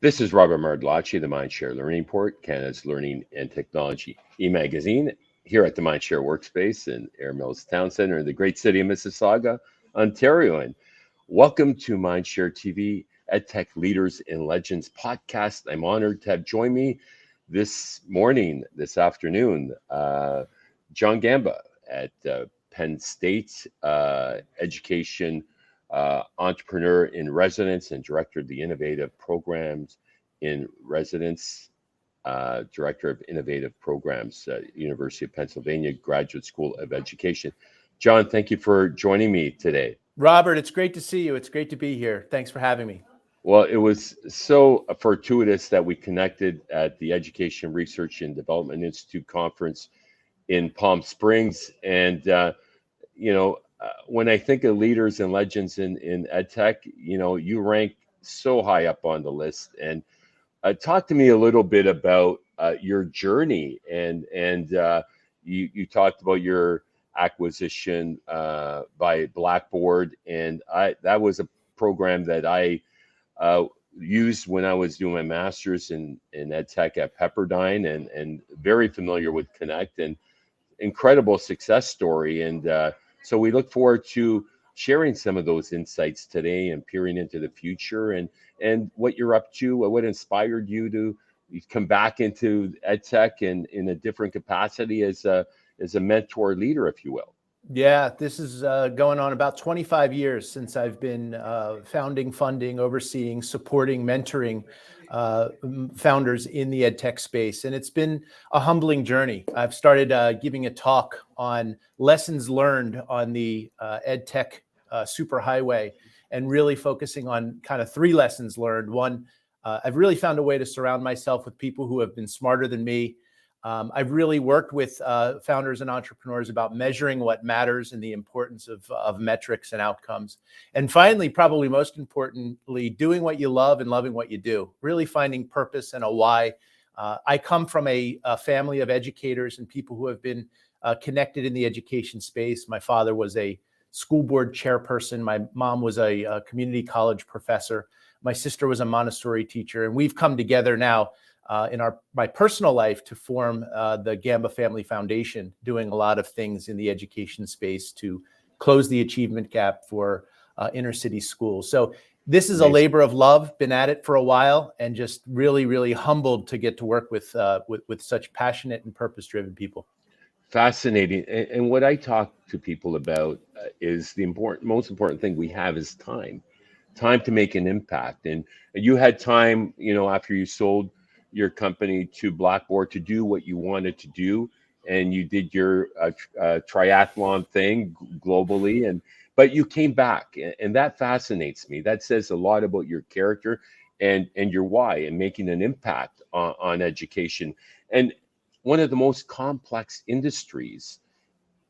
This is Robert Mardlacci, the MindShare Learning Report, Canada's Learning and Technology e-magazine, here at the MindShare Workspace in Air Mills Town Centre in the great city of Mississauga, Ontario. And welcome to MindShareTV, EdTech Leaders and Legends podcast. I'm honored to have joined me this afternoon, John Gamba at Penn State, education entrepreneur in residence and director of the innovative programs in residence, director of innovative programs at University of Pennsylvania Graduate School of Education. John, thank you for joining me today. Robert, it's great to see you. It's great to be here. Thanks for having me. Well, it was so fortuitous that we connected at the Education Research and Development Institute conference in Palm Springs. And, when I think of leaders and legends in EdTech, you rank so high up on the list. And talk to me a little bit about your journey. And you talked about your acquisition by Blackboard. And that was a program that I used when I was doing my master's in EdTech at Pepperdine, and very familiar with Connect, and incredible success story. And so we look forward to sharing some of those insights today and peering into the future and what you're up to, what inspired you to come back into EdTech and in a different capacity as a mentor leader, if you will. Yeah, this is going on about 25 years since I've been founding, funding, overseeing, supporting, mentoring founders in the EdTech space. And it's been a humbling journey. I've started giving a talk on lessons learned on the EdTech superhighway, and really focusing on kind of three lessons learned. One, I've really found a way to surround myself with people who have been smarter than me. I've really worked with founders and entrepreneurs about measuring what matters and the importance of metrics and outcomes. And finally, probably most importantly, doing what you love and loving what you do, really finding purpose and a why. I come from a family of educators and people who have been connected in the education space. My father was a school board chairperson. My mom was a community college professor. My sister was a Montessori teacher. And we've come together now in my personal life to form the Gamba Family Foundation, doing a lot of things in the education space to close the achievement gap for inner city schools. So this is a labor of love, been at it for a while, and just really, really humbled to get to work with such passionate and purpose-driven people. Fascinating. And what I talk to people about is the most important thing we have is time to make an impact. And you had time, after you sold your company to Blackboard to do what you wanted to do, and you did your triathlon thing globally, but you came back, and that fascinates me. That says a lot about your character and your why, and making an impact on education, and one of the most complex industries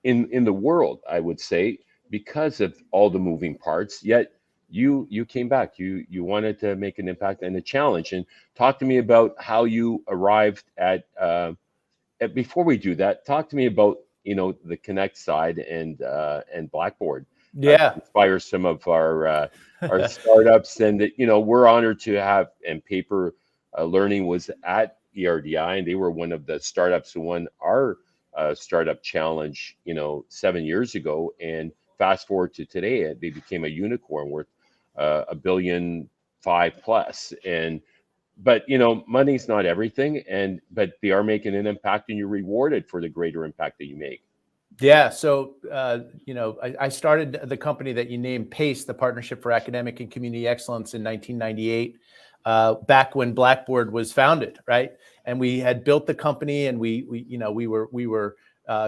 in the world, I would say, because of all the moving parts. Yet you came back. You wanted to make an impact and a challenge. And talk to me about how you arrived at before we do that, talk to me about the Connect side and Blackboard. Yeah, Inspire some of our startups, and we're honored to have. And Paper Learning was at ERDI, and they were one of the startups who won our startup challenge 7 years ago. And fast forward to today, they became a unicorn worth $1.5 billion plus. But money's not everything, but they are making an impact, and you're rewarded for the greater impact that you make. Yeah. So, I started the company that you named, PACE, the Partnership for Academic and Community Excellence, in 1998, back when Blackboard was founded, right? And we had built the company, and we were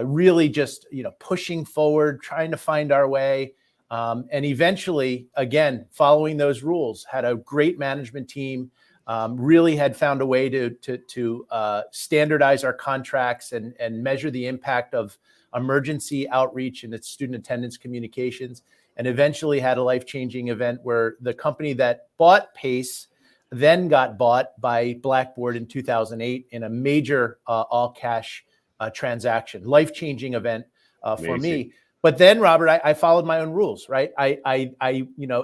really just pushing forward, trying to find our way, and eventually, again, following those rules, had a great management team. Really had found a way to standardize our contracts and measure the impact of emergency outreach and its student attendance communications, and eventually had a life-changing event where the company that bought PACE then got bought by Blackboard in 2008 in a major all-cash transaction. Life-changing event for me. But then, Robert, I followed my own rules, right? I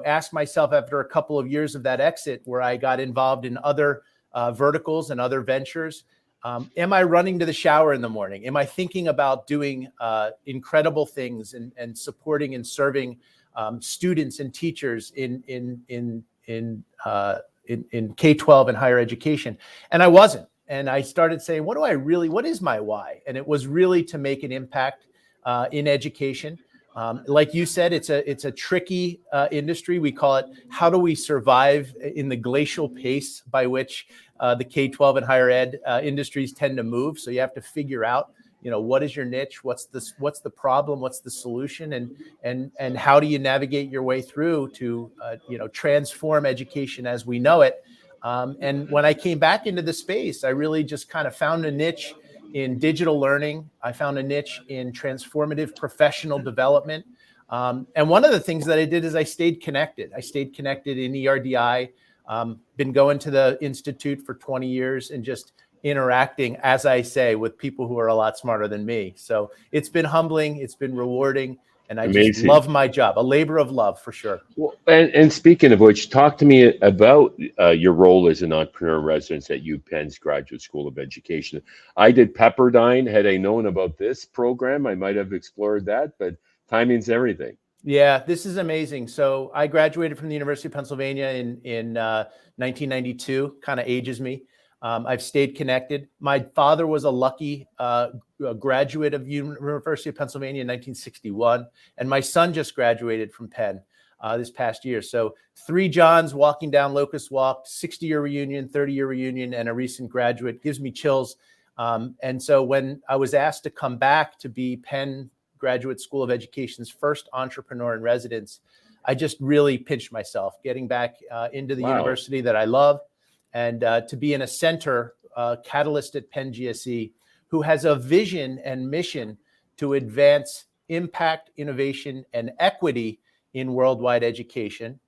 asked myself after a couple of years of that exit, where I got involved in other verticals and other ventures. Am I running to the shower in the morning? Am I thinking about doing incredible things and supporting and serving students and teachers in K-12 and higher education? And I wasn't. And I started saying, what is my why? And it was really to make an impact in education. Like you said, it's a tricky industry. We call it, how do we survive in the glacial pace by which the K-12 and higher ed industries tend to move? So you have to figure out, what is your niche? What's the problem? What's the solution? And how do you navigate your way through to, transform education as we know it? And when I came back into the space, I really just kind of found a niche in digital learning. I found a niche in transformative professional development. And one of the things that I did is I stayed connected. I stayed connected in ERDI, been going to the Institute for 20 years and just interacting, as I say, with people who are a lot smarter than me. So it's been humbling, it's been rewarding, and I just love my job, a labor of love for sure. Well, and speaking of which, talk to me about your role as an entrepreneur in residence at UPenn's Graduate School of Education. I did Pepperdine. Had I known about this program, I might have explored that, but timing's everything. Yeah, this is amazing. So I graduated from the University of Pennsylvania in 1992, kind of ages me. I've stayed connected. My father was a lucky graduate of University of Pennsylvania in 1961, and my son just graduated from Penn this past year. So 3 Johns walking down Locust Walk, 60-year reunion, 30-year reunion, and a recent graduate gives me chills. And so when I was asked to come back to be Penn Graduate School of Education's first entrepreneur in residence, I just really pinched myself getting back into the university that I love. And to be in a center, catalyst at Penn GSE, who has a vision and mission to advance impact, innovation, and equity in worldwide education.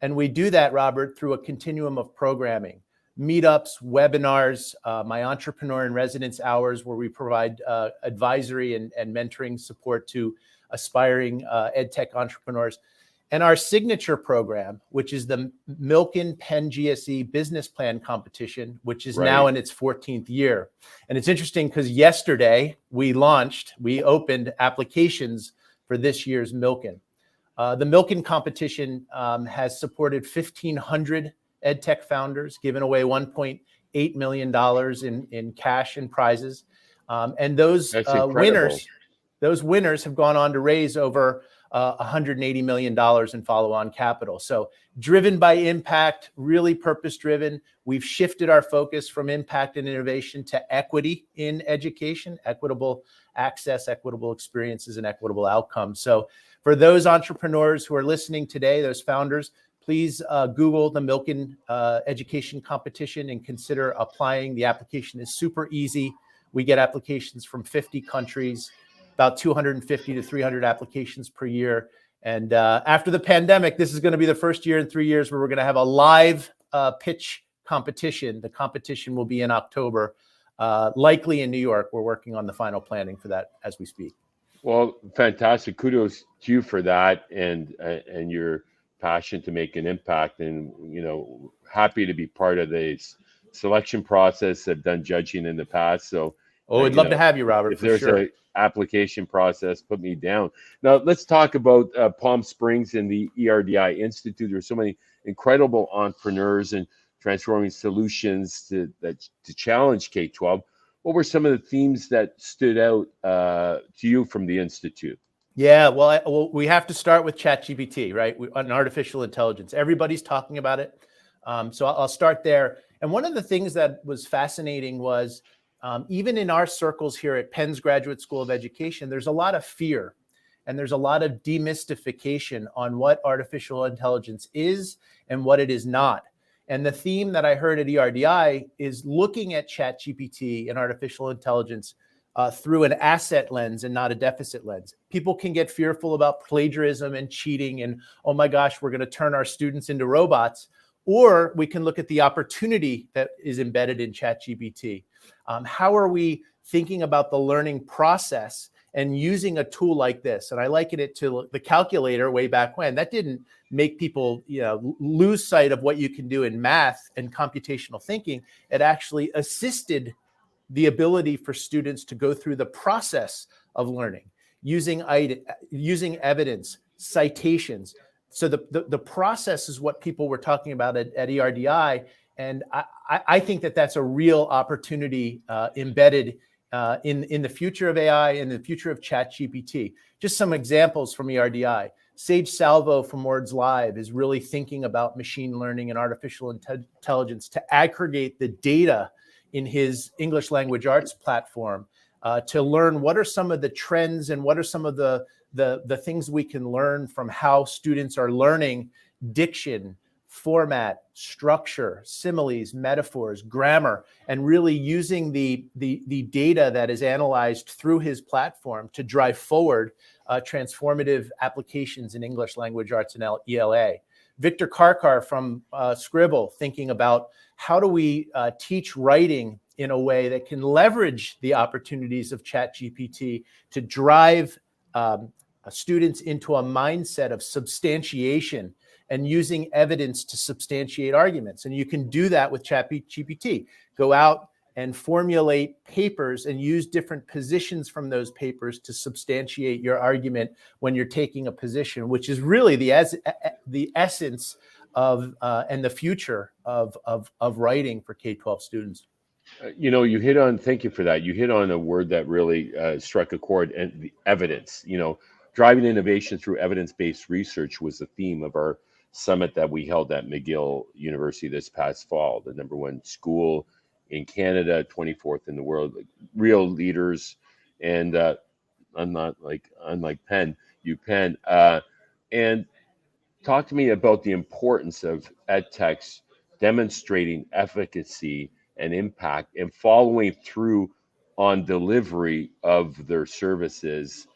And we do that, Robert, through a continuum of programming, meetups, webinars, my entrepreneur in residence hours, where we provide advisory and mentoring support to aspiring EdTech entrepreneurs. And our signature program, which is the Milken Penn GSE Business Plan Competition, which is now in its 14th year. And it's interesting because yesterday we opened applications for this year's Milken. The Milken competition has supported 1,500 EdTech founders, given away $1.8 million in cash and prizes. And those winners have gone on to raise over $180 million in follow-on capital. So driven by impact, really purpose-driven. We've shifted our focus from impact and innovation to equity in education, equitable access, equitable experiences, and equitable outcomes. So for those entrepreneurs who are listening today, those founders, please Google the Milken Education Competition and consider applying. The application is super easy. We get applications from 50 countries, about 250 to 300 applications per year. And after the pandemic, this is going to be the first year in 3 years where we're going to have a live pitch competition. The competition will be in October, likely in New York. We're working on the final planning for that as we speak. Well, fantastic. Kudos to you for that and your passion to make an impact. And, happy to be part of the selection process. I've done judging in the past. So, I'd love to have you, Robert. If there's an application process, put me down. Now, let's talk about Palm Springs and the ERDI Institute. There's so many incredible entrepreneurs and transforming solutions to challenge K-12. What were some of the themes that stood out to you from the Institute? Yeah, well, we have to start with ChatGPT, right? On artificial intelligence. Everybody's talking about it. So I'll start there. And one of the things that was fascinating was even in our circles here at Penn's Graduate School of Education, there's a lot of fear and there's a lot of demystification on what artificial intelligence is and what it is not. And the theme that I heard at ERDI is looking at ChatGPT and artificial intelligence through an asset lens and not a deficit lens. People can get fearful about plagiarism and cheating and, oh my gosh, we're going to turn our students into robots. Or we can look at the opportunity that is embedded in ChatGPT. How are we thinking about the learning process and using a tool like this. And I liken it to the calculator way back when. That didn't make people, lose sight of what you can do in math and computational thinking. It actually assisted the ability for students to go through the process of learning, using evidence, citations. So the process is what people were talking about at ERDI. And I think that that's a real opportunity embedded in the future of AI and the future of ChatGPT. Just some examples from ERDI. Sage Salvo from Words Live is really thinking about machine learning and artificial intelligence to aggregate the data in his English language arts platform to learn what are some of the trends and what are some of the things we can learn from how students are learning diction, format, structure, similes, metaphors, grammar, and really using the data that is analyzed through his platform to drive forward transformative applications in English language arts and ELA. Victor Karkar from Scribble thinking about how do we teach writing in a way that can leverage the opportunities of ChatGPT to drive students into a mindset of substantiation and using evidence to substantiate arguments. And you can do that with ChatGPT. Go out and formulate papers and use different positions from those papers to substantiate your argument when you're taking a position, which is really the essence of and the future of writing for K-12 students. Thank you for that. You hit on a word that really struck a chord, and the evidence. Driving innovation through evidence-based research was the theme of our summit that we held at McGill University this past fall, the #1 school in Canada, 24th in the world, real leaders, and unlike UPenn. And talk to me about the importance of EdTechs demonstrating efficacy and impact and following through on delivery of their services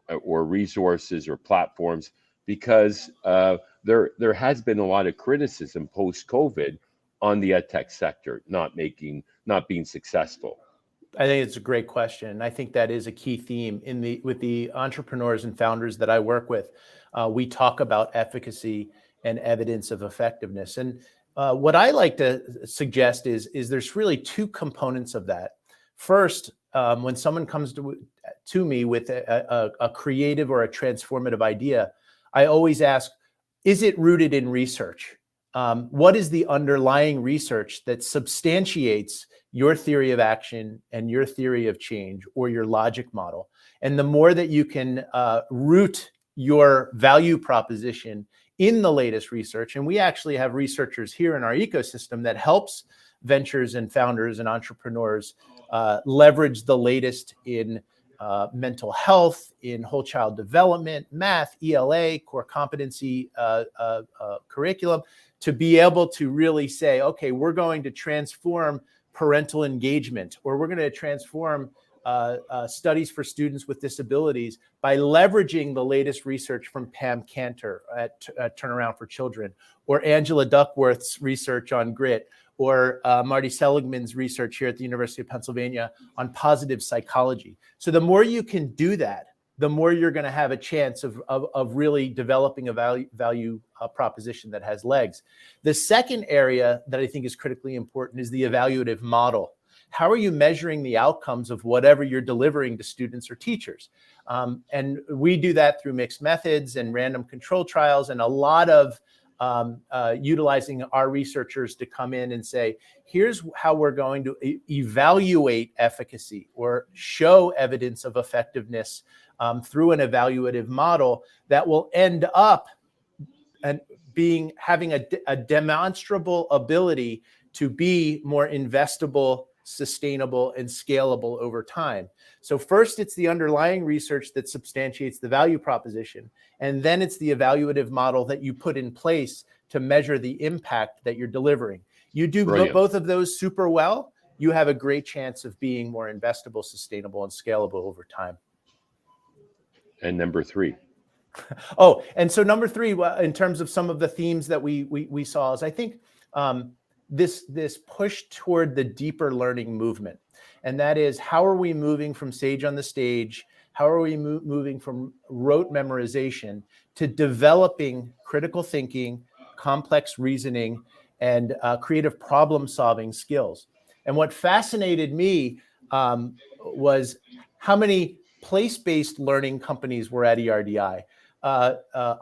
or resources or platforms, because there has been a lot of criticism post-COVID on the EdTech sector not being successful. I think it's a great question. And I think that is a key theme with the entrepreneurs and founders that I work with. We talk about efficacy and evidence of effectiveness. And what I like to suggest is there's really two components of that. First, when someone comes to me with a creative or a transformative idea, I always ask, is it rooted in research? What is the underlying research that substantiates your theory of action and your theory of change or your logic model? And the more that you can root your value proposition in the latest research, and we actually have researchers here in our ecosystem that helps ventures and founders and entrepreneurs leverage the latest in mental health, in whole child development, math, ELA, core competency curriculum, to be able to really say, okay, we're going to transform parental engagement, or we're going to transform studies for students with disabilities by leveraging the latest research from Pam Cantor at Turnaround for Children, or Angela Duckworth's research on grit, or Marty Seligman's research here at the University of Pennsylvania on positive psychology. So the more you can do that, the more you're going to have a chance of really developing a value proposition that has legs. The second area that I think is critically important is the evaluative model. How are you measuring the outcomes of whatever you're delivering to students or teachers? And we do that through mixed methods and random control trials, and a lot of utilizing our researchers to come in and say, here's how we're going to evaluate efficacy or show evidence of effectiveness through an evaluative model that will end up and having a demonstrable ability to be more investable, sustainable, and scalable over time. So first, it's the underlying research that substantiates the value proposition, and then it's the evaluative model that you put in place to measure the impact that you're delivering. You do both of those super well, you have a great chance of being more investable, sustainable, and scalable over time. And number three. Oh, and so number three, in terms of some of the themes that we saw, is I think this push toward the deeper learning movement. And that is, how are we moving from Sage on the Stage How are we moving from rote memorization to developing critical thinking, complex reasoning, and creative problem-solving skills? And what fascinated me was how many place-based learning companies were at ERDI.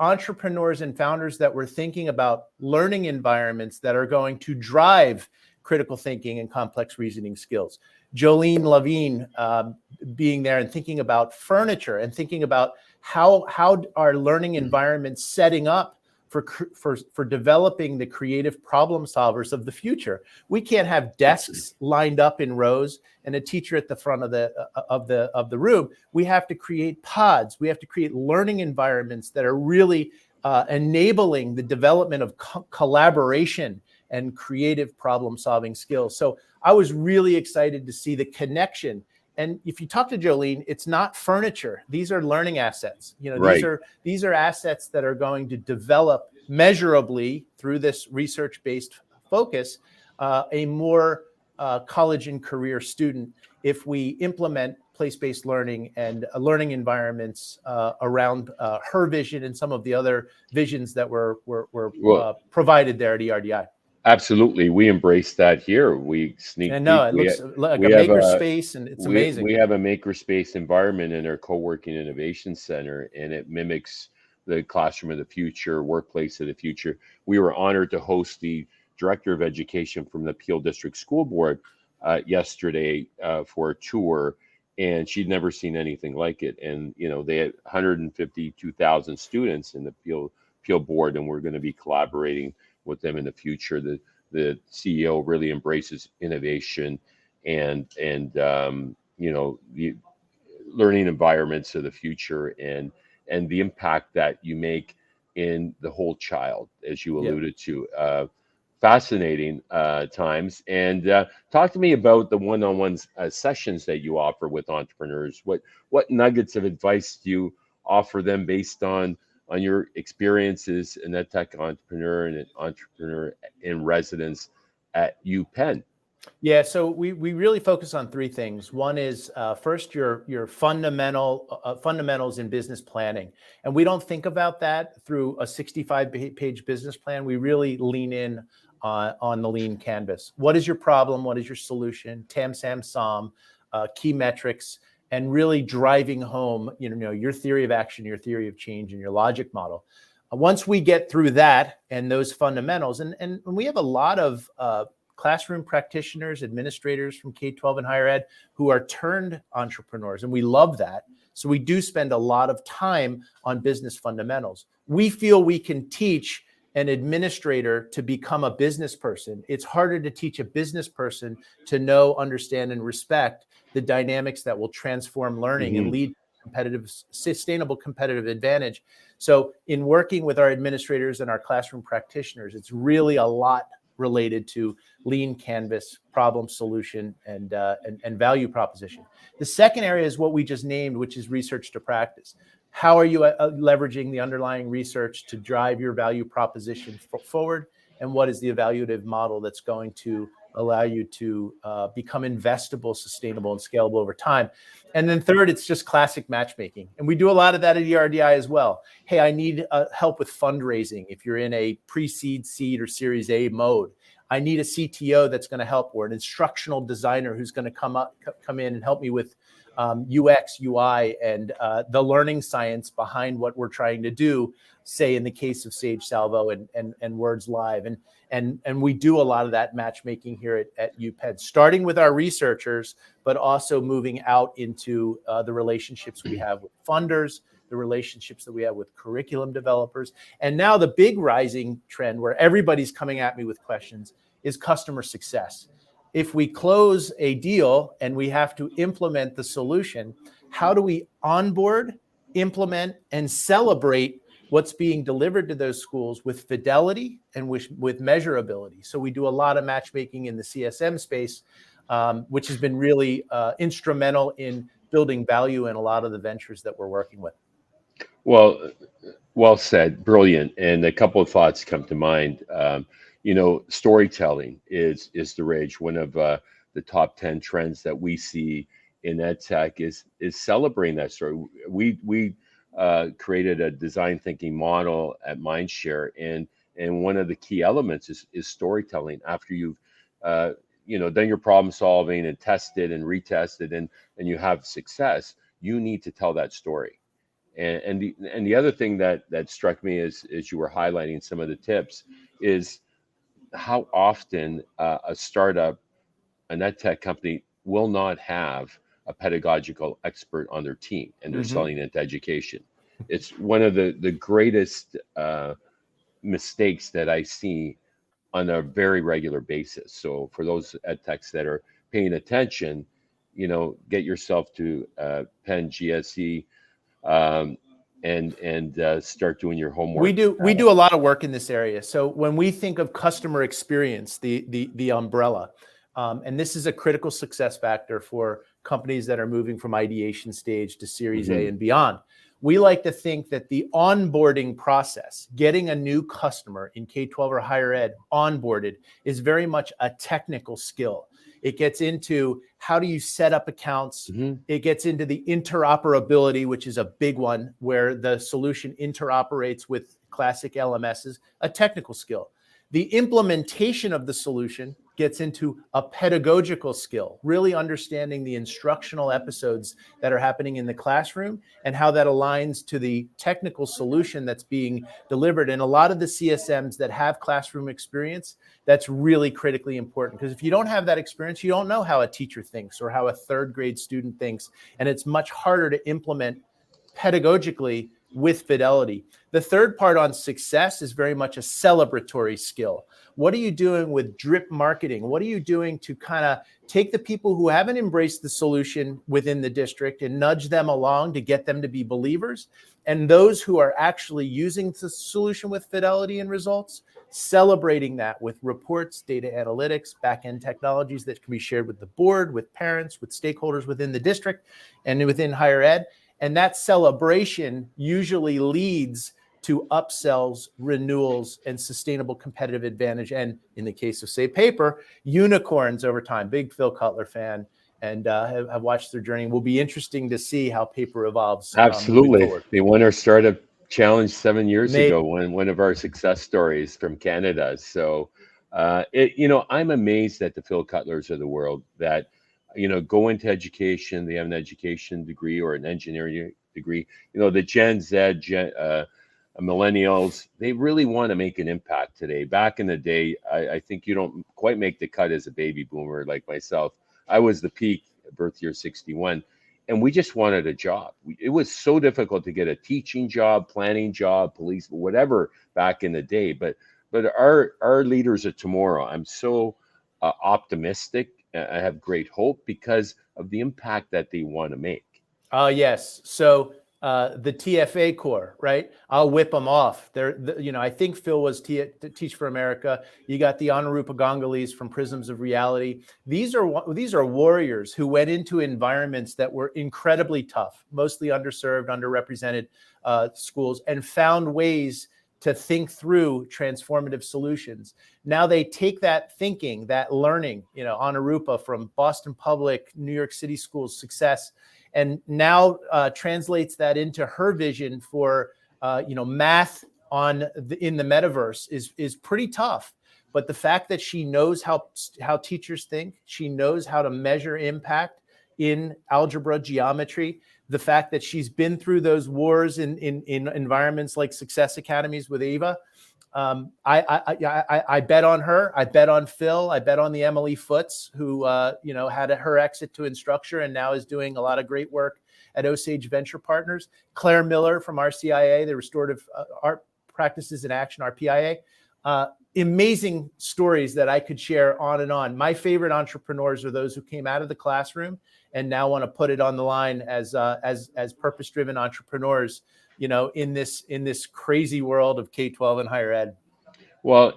Entrepreneurs and founders that were thinking about learning environments that are going to drive critical thinking and complex reasoning skills. Jolene Levine being there and thinking about furniture and thinking about how are learning environments setting up for developing the creative problem solvers of the future. We can't have desks lined up in rows and a teacher at the front of the room. We have to create pods. We have to create learning environments that are really enabling the development of collaboration and creative problem solving skills. So I was really excited to see the connection. And if you talk to Jolene, it's not furniture. These are learning assets. You know, Right. these are assets that are going to develop measurably through this research-based focus a more college and career student if we implement place-based learning and learning environments around her vision and some of the other visions that were provided there at ERDI. Absolutely. We embrace that here. We sneak And no, it looks like a maker space, and it's amazing. We have a makerspace environment in our co-working innovation center, and it mimics the classroom of the future, workplace of the future. We were honored to host the director of education from the Peel District School Board yesterday for a tour, and she'd never seen anything like it. And you know, they had 152,000 students in the Peel board, and we're going to be collaborating with them in the future. The CEO really embraces innovation and you know, the learning environments of the future and the impact that you make in the whole child, as you alluded to. Fascinating times. And talk to me about the one-on-one sessions that you offer with entrepreneurs. What nuggets of advice do you offer them based on your experiences in EdTech entrepreneur and an entrepreneur in residence at UPenn? Yeah, so we really focus on three things. One is first your fundamentals in business planning, and we don't think about that through a 65-page business plan. We really lean in on the lean canvas. What is your problem? What is your solution? TAM, SAM, SOM, key metrics, and really driving home, you know, your theory of action, your theory of change, and your logic model. Once we get through that and those fundamentals, and we have a lot of classroom practitioners, administrators from K-12 and higher ed who are turned entrepreneurs, and we love that. So we do spend a lot of time on business fundamentals. We feel we can teach an administrator to become a business person. It's harder to teach a business person to know, understand, and respect the dynamics that will transform learning and lead to sustainable competitive advantage. So in working with our administrators and our classroom practitioners, it's really a lot related to lean canvas, problem solution, and value proposition. The second area is what we just named, which is research to practice. How are you leveraging the underlying research to drive your value proposition forward? And what is the evaluative model that's going to allow you to become investable, sustainable, and scalable over time? And then third, it's just classic matchmaking. And we do a lot of that at ERDI as well. Hey, I need help with fundraising. If you're in a pre-seed, seed, or Series A mode, I need a CTO that's going to help, or an instructional designer who's going to come in and help me with UX, UI, and the learning science behind what we're trying to do, say in the case of Sage Salvo and Words Live. And we do a lot of that matchmaking here at UPenn, starting with our researchers, but also moving out into the relationships we have with funders, the relationships that we have with curriculum developers. And now the big rising trend where everybody's coming at me with questions is customer success. If we close a deal and we have to implement the solution, how do we onboard, implement, and celebrate what's being delivered to those schools with fidelity and with measurability? So we do a lot of matchmaking in the CSM space, which has been really instrumental in building value in a lot of the ventures that we're working with. Well said, brilliant. And a couple of thoughts come to mind. You know, storytelling is the rage. One of the top 10 trends that we see in EdTech is celebrating that story. We created a design thinking model at MindShare, and one of the key elements is storytelling. After you've done your problem solving and tested and retested and you have success, you need to tell that story. And the other thing that struck me as you were highlighting some of the tips is how often a startup, an EdTech company, will not have a pedagogical expert on their team, and they're selling into education. It's one of the greatest mistakes that I see on a very regular basis. So for those EdTechs that are paying attention, get yourself to Penn GSE, and start doing your homework. We do a lot of work in this area. So when we think of customer experience, the umbrella, and this is a critical success factor for companies that are moving from ideation stage to Series A and beyond. We like to think that the onboarding process, getting a new customer in K-12 or higher ed onboarded, is very much a technical skill. It gets into how do you set up accounts. It gets into the interoperability, which is a big one, where the solution interoperates with classic LMSs, a technical skill. The implementation of the solution gets into a pedagogical skill, really understanding the instructional episodes that are happening in the classroom and how that aligns to the technical solution that's being delivered. And a lot of the CSMs that have classroom experience, that's really critically important, because if you don't have that experience, you don't know how a teacher thinks or how a third grade student thinks. And it's much harder to implement pedagogically with fidelity. The third part on success is very much a celebratory skill. What are you doing with drip marketing? What are you doing to kind of take the people who haven't embraced the solution within the district and nudge them along to get them to be believers? And those who are actually using the solution with fidelity and results, celebrating that with reports, data analytics, back-end technologies that can be shared with the board, with parents, with stakeholders within the district and within higher ed. And that celebration usually leads to upsells, renewals, and sustainable competitive advantage. And in the case of, say, paper, unicorns over time. Big Phil Cutler fan, and have watched their journey. Will be interesting to see how paper evolves. Absolutely. They won our startup challenge 7 years ago, one of our success stories from Canada. So, I'm amazed at the Phil Cutlers of the world that go into education. They have an education degree or an engineering degree. The Gen Z, millennials, they really want to make an impact today. Back in the day, I think you don't quite make the cut as a baby boomer like myself. I was the peak, birth year 61, and we just wanted a job. It was so difficult to get a teaching job, planning job, police, whatever back in the day. But our leaders of tomorrow, I'm so optimistic. I have great hope because of the impact that they want to make. Yes. So the TFA core, right? I'll whip them off. I think Phil was Teach for America. You got the Anurupa Gangulis from Prisms of Reality. These are warriors who went into environments that were incredibly tough, mostly underserved, underrepresented schools, and found ways to think through transformative solutions. Now they take that thinking, that learning, Anurupa from Boston Public, New York City schools, success, and now translates that into her vision for, math in the metaverse is pretty tough. But the fact that she knows how teachers think, she knows how to measure impact in algebra, geometry, the fact that she's been through those wars in environments like Success Academies with Eva, I bet on her. I bet on Phil. I bet on the Emily Foots, who had her exit to Instructure and now is doing a lot of great work at Osage Venture Partners. Claire Miller from RCIA, the Restorative Art Practices in Action, RPIA. Amazing stories that I could share on and on. My favorite entrepreneurs are those who came out of the classroom and now want to put it on the line as purpose-driven entrepreneurs, in this crazy world of K-12 and higher ed. Well,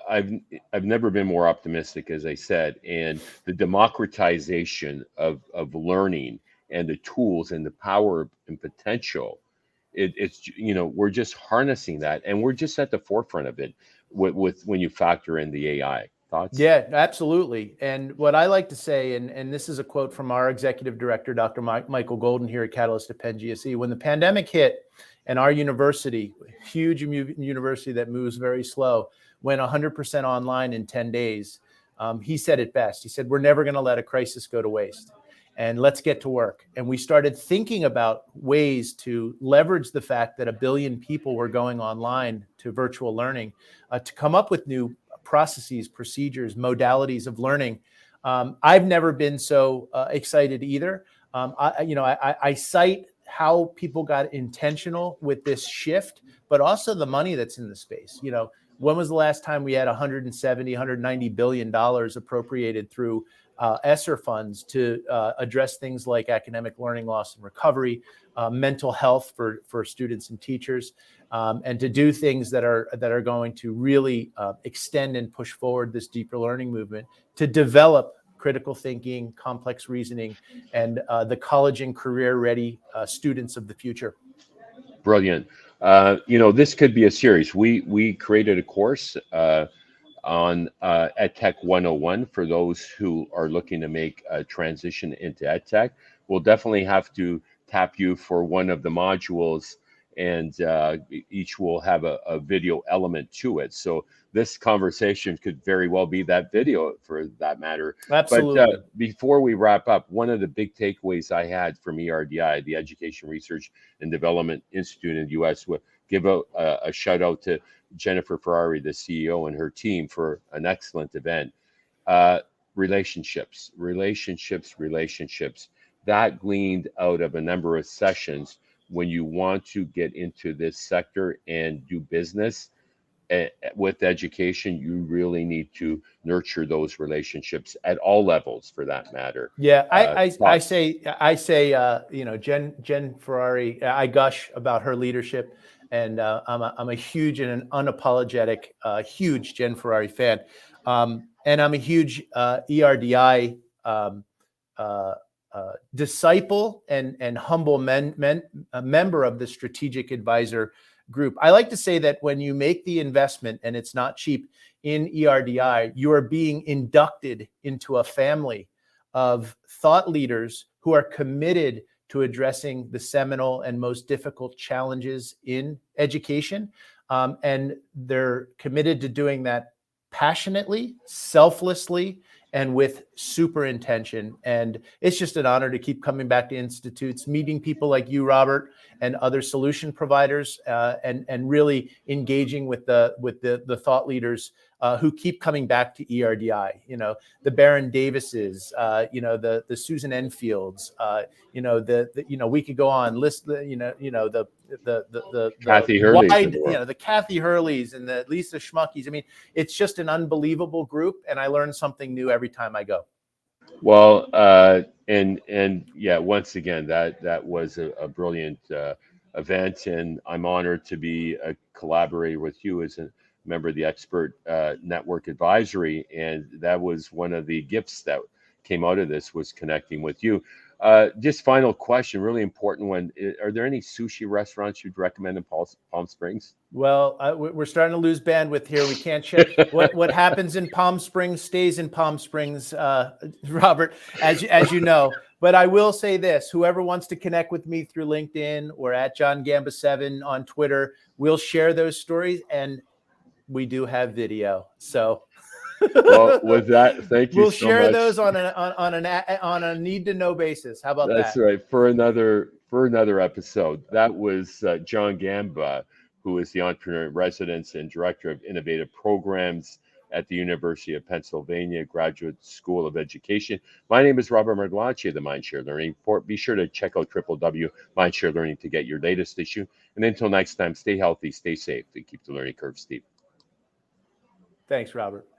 I've never been more optimistic, as I said, and the democratization of learning and the tools and the power and potential. It's we're just harnessing that, and we're just at the forefront of it with when you factor in the AI. thoughts? Yeah, absolutely. And what I like to say, and this is a quote from our executive director, Dr. Michael Golden here at Catalyst at Penn GSE, when the pandemic hit and our university, huge university that moves very slow, went 100% online in 10 days, he said it best. He said, we're never going to let a crisis go to waste. And let's get to work. And we started thinking about ways to leverage the fact that 1 billion people were going online to virtual learning to come up with new processes, procedures, modalities of learning. I've never been so excited either. I cite how people got intentional with this shift, but also the money that's in the space. When was the last time we had 170, 190 billion dollars appropriated through ESSER funds to address things like academic learning loss and recovery, mental health for students and teachers, and to do things that are going to really extend and push forward this deeper learning movement, to develop critical thinking, complex reasoning, and the college and career ready students of the future. Brilliant. This could be a series. We created a course on EdTech 101 for those who are looking to make a transition into EdTech. We'll definitely have to tap you for one of the modules, and each will have a video element to it. So this conversation could very well be that video, for that matter. Absolutely. But before we wrap up, one of the big takeaways I had from ERDI, the Education Research and Development Institute in the U.S., would give a shout out to Jennifer Ferrari, the CEO, and her team for an excellent event. Relationships. That gleaned out of a number of sessions. When you want to get into this sector and do business with education, you really need to nurture those relationships at all levels, for that matter. Yeah, I say, Jen Ferrari, I gush about her leadership, and I'm a huge and an unapologetic, huge Jen Ferrari fan, and I'm a huge ERDI disciple and humble member of the strategic advisor group. I like to say that when you make the investment, and it's not cheap, in ERDI, you are being inducted into a family of thought leaders who are committed to addressing the seminal and most difficult challenges in education. And they're committed to doing that passionately, selflessly, and with super intention. And it's just an honor to keep coming back to institutes, meeting people like you, Robert, and other solution providers, and really engaging with the thought leaders who keep coming back to ERDI. The Baron Davises, the Susan Enfields, we could go on list the Kathy Hurley's wide, the Kathy Hurleys and the Lisa Schmuckys. I mean, it's just an unbelievable group, and I learn something new every time I go. Well, and yeah, once again, that was a brilliant event, and I'm honored to be a collaborator with you as a member of the Expert Network Advisory, and that was one of the gifts that came out of this, was connecting with you. Just final question, really important one. Are there any sushi restaurants you'd recommend in Palm Springs? Well, we're starting to lose bandwidth here. We can't share what happens in Palm Springs stays in Palm Springs, Robert, as you know. But I will say this: whoever wants to connect with me through LinkedIn or at John Gamba 7 on Twitter, we'll share those stories, and we do have video. So, well, with that, thank you. We'll so share much. those on a need to know basis. How about that? That's right. For another episode. That was John Gamba, who is the entrepreneur in residence and director of innovative programs at the University of Pennsylvania Graduate School of Education. My name is Robert Merglacci of the MindShare Learning Report. Be sure to check out www.mindshare Learning to get your latest issue. And until next time, stay healthy, stay safe, and keep the learning curve steep. Thanks, Robert.